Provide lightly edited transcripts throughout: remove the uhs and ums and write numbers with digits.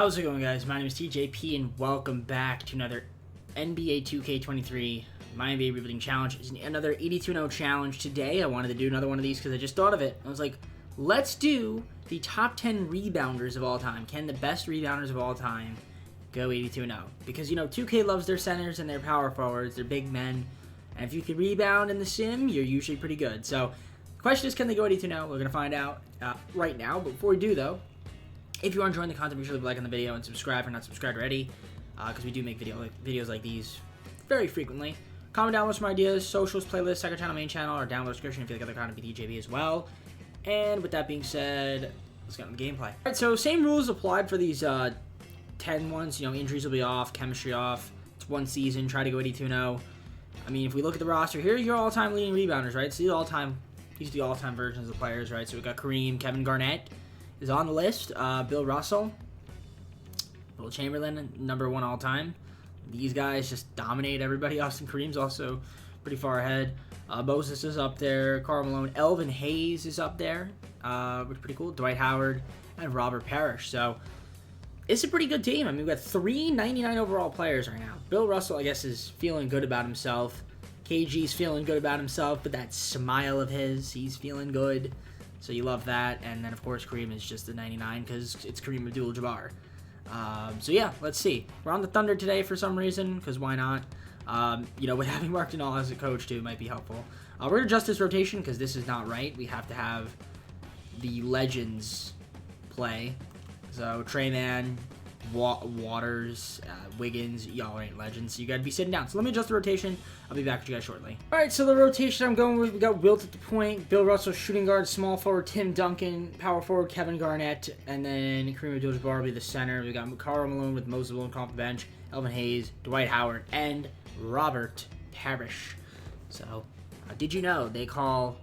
How's it going, guys? My name is TJP and welcome back to another NBA 2K23 MyNBA Rebuilding Challenge. It's another 82-0 challenge. Today I wanted to do another one of these because I just thought of it. I was like, let's do the top 10 rebounders of all time. Can the best rebounders of all time go 82-0? Because, 2K loves their centers and their power forwards, their big men. And if you can rebound in the sim, you're usually pretty good. So the question is, can they go 82-0? We're going to find out right now. But before we do, though, if you are enjoying the content, be sure to leave a like on the video and subscribe if you're not subscribed already, because we do make videos like these very frequently. Comment down with some ideas, socials, playlists, second channel, main channel, or down below description if you like other content with DJB as well. And with that being said, let's get on the gameplay. Alright, so same rules applied for these 10 ones. Injuries will be off, chemistry off. It's one season, try to go 82-0. I mean, if we look at the roster, here are your all-time leading rebounders, right? So these are the all-time versions of the players, right? So we've got Kareem, Kevin Garnett is on the list. Bill Russell, Will Chamberlain, #1 all time. These guys just dominate everybody. Austin Kareem's also pretty far ahead. Moses is up there. Karl Malone, Elvin Hayes is up there, which is pretty cool. Dwight Howard and Robert Parrish. So it's a pretty good team. I mean, we've got 3 99 overall players right now. Bill Russell, I guess, is feeling good about himself. KG's feeling good about himself, but that smile of his, he's feeling good. So you love that. And then, of course, Kareem is just a 99 because it's Kareem Abdul-Jabbar. So, yeah, let's see. We're on the Thunder today for some reason because why not? With having Mark Denal as a coach, too, might be helpful. We're going to adjust this rotation because this is not right. We have to have the legends play. So, Trey Mann, Waters, Wiggins, y'all ain't legends. So you got to be sitting down. So let me adjust the rotation. I'll be back with you guys shortly. All right, so the rotation I'm going with, we got Wilt at the point, Bill Russell shooting guard, small forward Tim Duncan, power forward Kevin Garnett, and then Kareem Abdul-Jabbar will be the center. We got Karl Malone with Moses Malone off the bench, Elvin Hayes, Dwight Howard, and Robert Parrish. So did you know they call,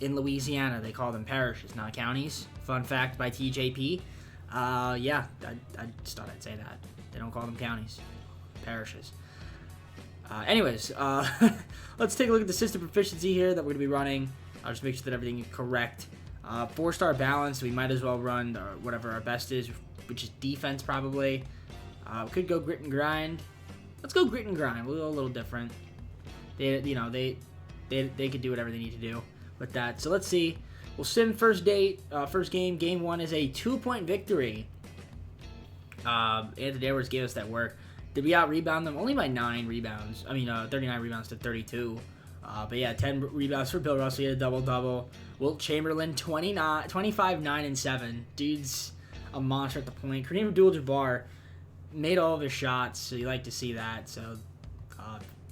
in Louisiana, they call them parishes, not counties? Fun fact by TJP. Yeah, I just thought I'd say that. They don't call them counties, parishes. Anyways, let's take a look at the system proficiency here that we're going to be running. I'll just make sure that everything is correct. 4-star balance, we might as well run whatever our best is, which is defense probably. We could go grit and grind. Let's go grit and grind. We'll go a little different. They could do whatever they need to do with that. So let's see. We'll sim first game. Game 1 is a 2-point victory. Anthony Edwards gave us that work. Did we out-rebound them? Only by 9 rebounds. 39 rebounds to 32. But yeah, 10 rebounds for Bill Russell. He had a double-double. Wilt Chamberlain, 25, 9, and 7. Dude's a monster at the point. Kareem Abdul-Jabbar made all of his shots, so you like to see that. So,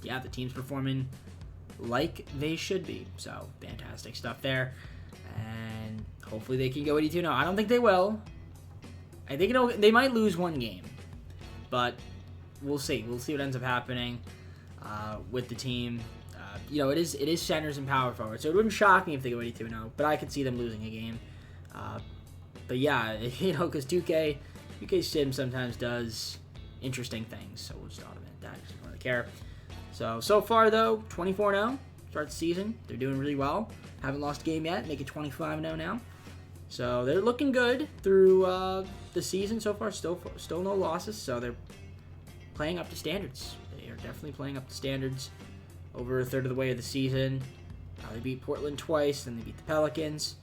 yeah, the team's performing like they should be. So, fantastic stuff there. And hopefully they can go 82-0. I don't think they will. I think they might lose one game. But we'll see. We'll see what ends up happening with the team. It is centers and power forward, so it wouldn't shock me if they go 82-0. But I could see them losing a game. But yeah, because 2K Sim sometimes does interesting things, so we'll just automate that. Just don't really care. So far though, 24-0. Start the season. They're doing really well. Haven't lost a game yet. Make it 25-0 now. So they're looking good through the season so far. Still no losses. So they're playing up to standards. They are definitely playing up to standards. Over a third of the way of the season. They beat Portland twice. Then they beat the Pelicans.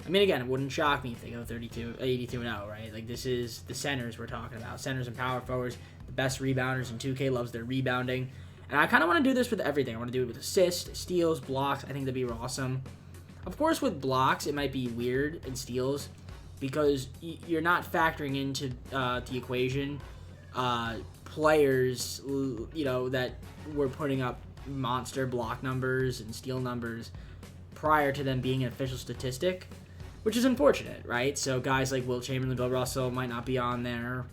I mean, again, it wouldn't shock me if they go 82-0, right? Like, this is the centers we're talking about. Centers and power forwards. The best rebounders in 2K loves their rebounding. And I kind of want to do this with everything. I want to do it with assists, steals, blocks. I think that'd be awesome. Of course, with blocks, it might be weird, and steals, because you're not factoring into the equation players, that were putting up monster block numbers and steal numbers prior to them being an official statistic, which is unfortunate, right? So guys like Wilt Chamberlain, Bill Russell might not be on there.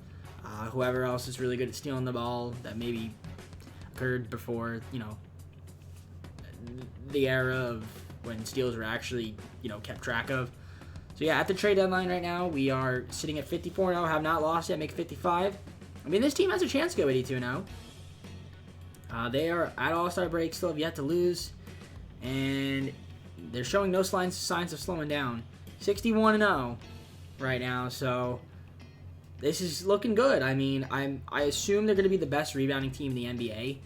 Whoever else is really good at stealing the ball that maybe occurred before, the era of when steals were actually, kept track of. So yeah, at the trade deadline right now, we are sitting at 54-0, have not lost yet, make 55. I mean, this team has a chance to go 82-0. They are at All-Star break, still have yet to lose, and they're showing no signs of slowing down. 61-0 right now, so this is looking good. I mean, I assume they're going to be the best rebounding team in the NBA.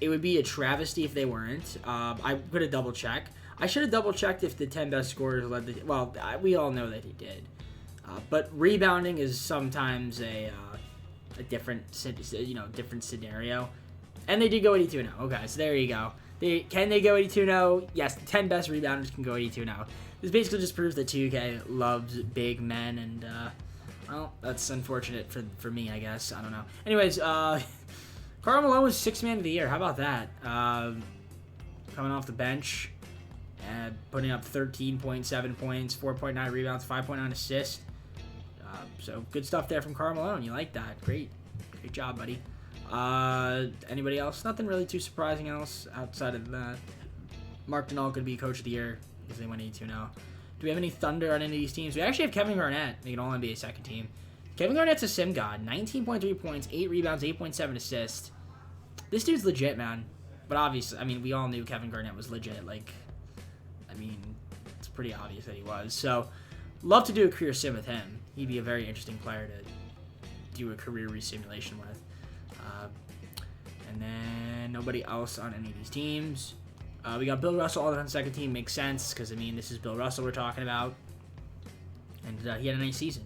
It would be a travesty if they weren't. I'm going to double check. I should have double checked if the 10 best scorers led the. Well, we all know that he did. But rebounding is sometimes a different scenario. And they did go 82-0. Okay, so there you go. Can they go 82-0? Yes, the 10 best rebounders can go 82-0. This basically just proves that 2K loves big men, and well, that's unfortunate for me, I guess. I don't know. Anyways, Karl Malone was 6th man of the year. How about that? Coming off the bench, putting up 13.7 points, 4.9 rebounds, 5.9 assists. So good stuff there from Karl Malone. You like that? Great job, buddy. Anybody else? Nothing really too surprising else outside of that. Mark Denal could be coach of the year because they went 82 now. Do we have any thunder on any of these teams? We actually have Kevin Garnett making All-NBA second team. Kevin Garnett's a sim god. 19.3 points, 8 rebounds, 8.7 assists. This dude's legit, man. But obviously, I mean, we all knew Kevin Garnett was legit. Like, I mean, it's pretty obvious that he was. So, love to do a career sim with him. He'd be a very interesting player to do a career resimulation with. And then nobody else on any of these teams. We got Bill Russell all on the second team. Makes sense because, I mean, this is Bill Russell we're talking about. And he had a nice season.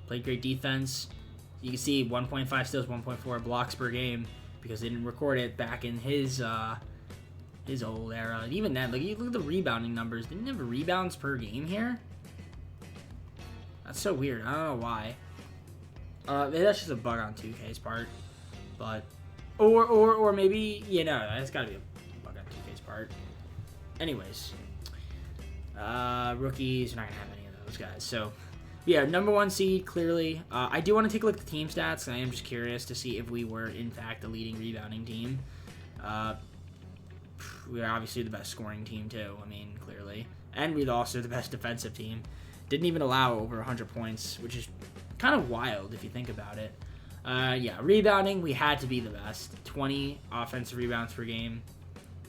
Played great defense. You can see 1.5 steals, 1.4 blocks per game because they didn't record it back in his old era. And even then, like, you look at the rebounding numbers. Didn't have rebounds per game here. That's so weird. I don't know why. Maybe that's just a bug on 2K's part. But or maybe, you know, that's got to be a bug on 2K's part. Anyways, rookies, we're not gonna have any of those guys. So yeah, number 1 seed clearly. I do want to take a look at the team stats. I am just curious to see if we were in fact the leading rebounding team. We are obviously the best scoring team too. I mean, clearly, and we're also the best defensive team. Didn't even allow over 100 points, which is kind of wild if you think about it. Yeah, rebounding, we had to be the best. 20 offensive rebounds per game,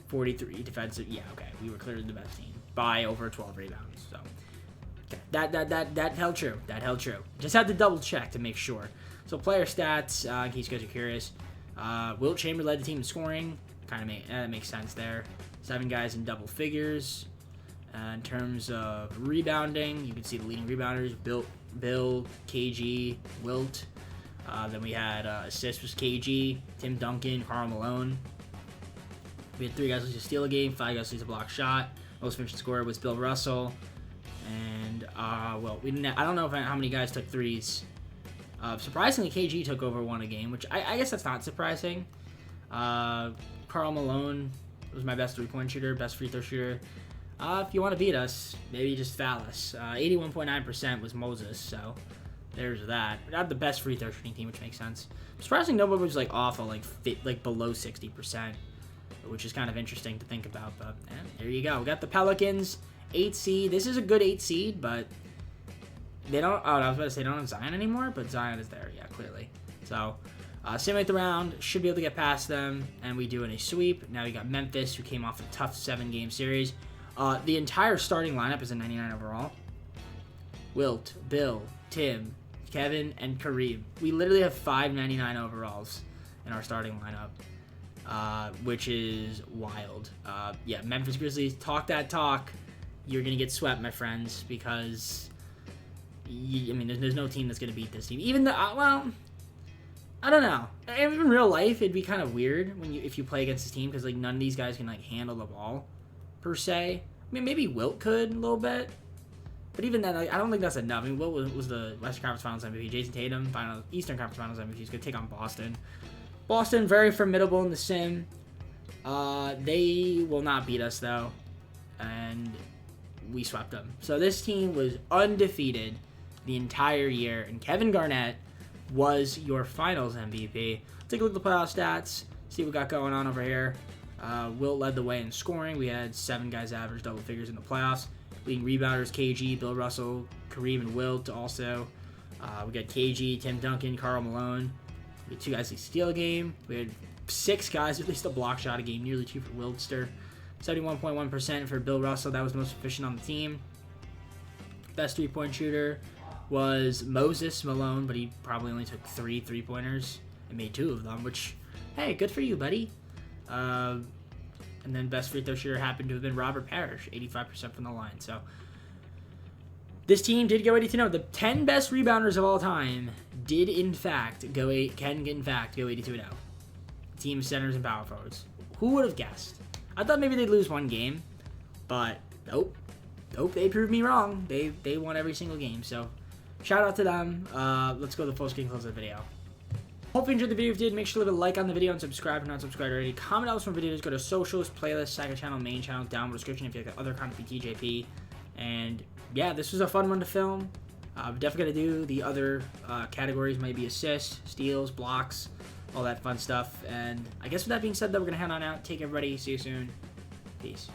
43 defensive. Yeah, okay, we were clearly the best team by over 12 rebounds. So okay, that held true. That held true. Just had to double check to make sure. So player stats, in case you guys are curious. Wilt Chamberlain led the team in scoring. Kind of that makes sense there. 7 guys in double figures. In terms of rebounding, you can see the leading rebounders: Bill, KG, Wilt. Then we had assists was KG, Tim Duncan, Karl Malone. We had 3 guys who steal a game, 5 guys who block shot. Most finished scorer was Bill Russell. And well, we didn't. I don't know how many guys took threes. Surprisingly, KG took over 1 a game, which I guess that's not surprising. Karl Malone was my best 3-point shooter, best free throw shooter. If you want to beat us, maybe just foul us. 81.9% was Moses, so there's that. We're not the best free throw shooting team, which makes sense. Surprisingly, nobody was like awful, like below 60%, which is kind of interesting to think about. But there you go. We got the Pelicans, 8 seed. This is a good 8 seed, but they don't. Oh, I was about to say they don't have Zion anymore, but Zion is there. Yeah, clearly. So simulate the round, should be able to get past them, and we do in a sweep. Now we got Memphis, who came off a tough 7-game series. The entire starting lineup is a 99 overall. Wilt, Bill, Tim, Kevin, and Kareem. We literally have 5 99 overalls in our starting lineup, which is wild. Yeah, Memphis Grizzlies, talk that talk. You're going to get swept, my friends, because, I mean, there's no team that's going to beat this team. Even well, I don't know. In real life, it'd be kind of weird if you play against this team because, like, none of these guys can, like, handle the ball. Per se. I mean, maybe Wilt could a little bit, but even then, like, I don't think that's enough. I mean, Wilt was the Western Conference Finals MVP. Jason Tatum, Eastern Conference Finals MVP. He's going to take on Boston. Boston, very formidable in the sim. They will not beat us, though, and we swept them. So this team was undefeated the entire year, and Kevin Garnett was your Finals MVP. Let's take a look at the playoff stats, see what we got going on over here. Wilt led the way in scoring. We had 7 guys average double figures in the playoffs. Leading rebounders, KG, Bill Russell, Kareem, and Wilt also. We got KG, Tim Duncan, Karl Malone. We had 2 guys who steal a game. We had 6 guys at least a block shot a game, nearly 2 for Wiltster. 71.1% for Bill Russell. That was most efficient on the team. Best 3-point shooter was Moses Malone, but he probably only took 3 3-pointers and made 2 of them, which, hey, good for you, buddy. And then best free throw shooter happened to have been Robert Parrish, 85% from the line. So this team did go 82-0. The 10 best rebounders of all time can in fact go 82-0. Team centers and power forwards. Who would have guessed? I thought maybe they'd lose one game, but nope. Nope, they proved me wrong. They won every single game. So shout out to them. Let's go to the full screen close of the video. Hope you enjoyed the video. If you did, make sure to leave a like on the video and subscribe if you're not subscribed already. Comment else from videos. Go to socials, playlist, second channel, main channel, down in the description if you like other content for TJP. And yeah, this was a fun one to film. We're definitely going to do the other categories, maybe assists, steals, blocks, all that fun stuff. And I guess with that being said, though, we're going to head on out. Take everybody. See you soon. Peace.